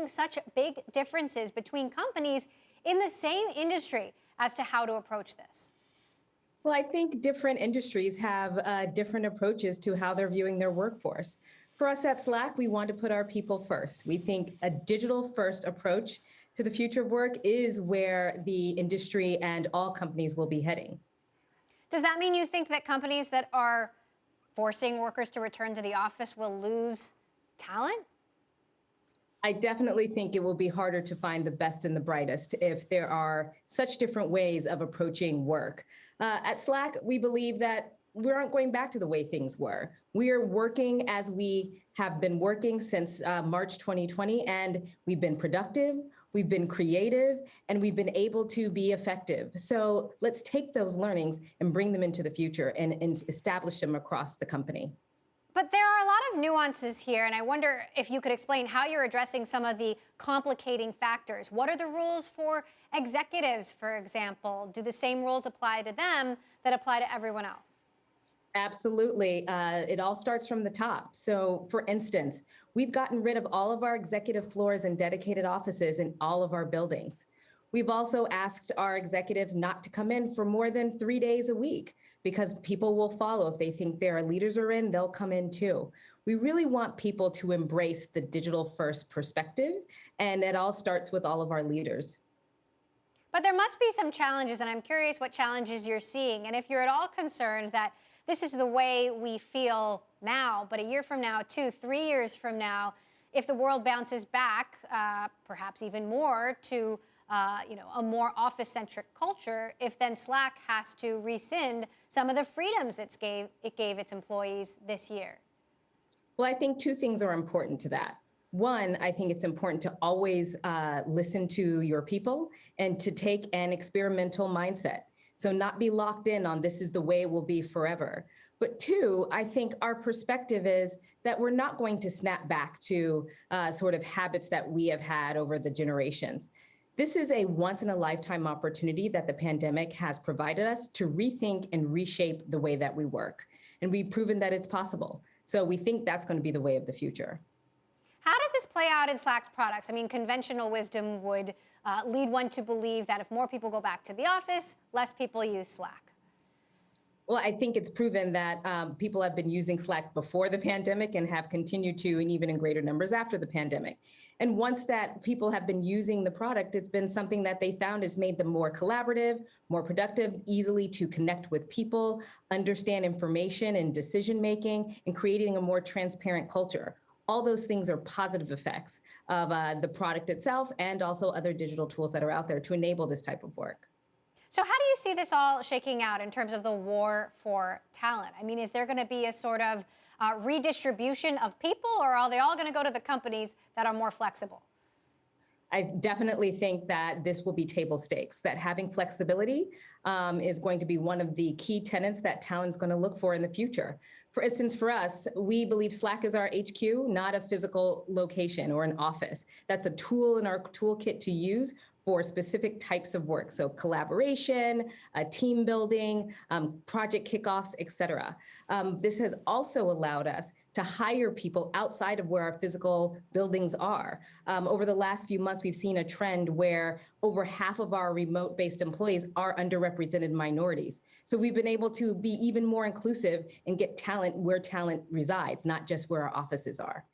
such big differences between companies in the same industry as to how to approach this? Well, I think different industries have different approaches to how they're viewing their workforce. For us at Slack, we want to put our people first. We think a digital first approach to the future of work is where the industry and all companies will be heading. Does that mean you think that companies that are forcing workers to return to the office will lose talent? I definitely think it will be harder to find the best and the brightest if there are such different ways of approaching work. At Slack, we believe that we aren't going back to the way things were. We are working as we have been working since March 2020, and we've been productive, we've been creative, and we've been able to be effective. So let's take those learnings and bring them into the future and establish them across the company. But there are a lot of nuances here, and I wonder if you could explain how you're addressing some of the complicating factors. What are the rules for executives, for example? Do the same rules apply to them that apply to everyone else? Absolutely. It all starts from the top. So, for instance, we've gotten rid of all of our executive floors and dedicated offices in all of our buildings. We've also asked our executives not to come in for more than 3 days a week because people will follow. If they think their leaders are in, they'll come in too. We really want people to embrace the digital first perspective, and it all starts with all of our leaders. But there must be some challenges, and I'm curious what challenges you're seeing. And if you're at all concerned that this is the way we feel now, but a year from now, 2, 3 years from now, if the world bounces back, perhaps even more to a more office-centric culture, if then Slack has to rescind some of the freedoms it gave its employees this year? Well, I think two things are important to that. One, I think it's important to always listen to your people and to take an experimental mindset. So not be locked in on this is the way it will be forever. But two, I think our perspective is that we're not going to snap back to sort of habits that we have had over the generations. This is a once in a lifetime opportunity that the pandemic has provided us to rethink and reshape the way that we work. And we've proven that it's possible. So we think that's going to be the way of the future. How does this play out in Slack's products? I mean, conventional wisdom would lead one to believe that if more people go back to the office, less people use Slack. Well, I think it's proven that people have been using Slack before the pandemic and have continued to, and even in greater numbers after the pandemic. And once that people have been using the product, it's been something that they found has made them more collaborative, more productive, easily to connect with people, understand information and decision making, and creating a more transparent culture. All those things are positive effects of the product itself and also other digital tools that are out there to enable this type of work. So how do you see this all shaking out in terms of the war for talent? I mean, is there going to be a sort of redistribution of people, or are they all going to go to the companies that are more flexible? I definitely think that this will be table stakes, that having flexibility is going to be one of the key tenets that talent's going to look for in the future. For instance, for us, we believe Slack is our HQ, not a physical location or an office. That's a tool in our toolkit to use for specific types of work. So collaboration, team building, project kickoffs, et cetera. This has also allowed us to hire people outside of where our physical buildings are. Over the last few months, we've seen a trend where over half of our remote-based employees are underrepresented minorities. So we've been able to be even more inclusive and get talent where talent resides, not just where our offices are.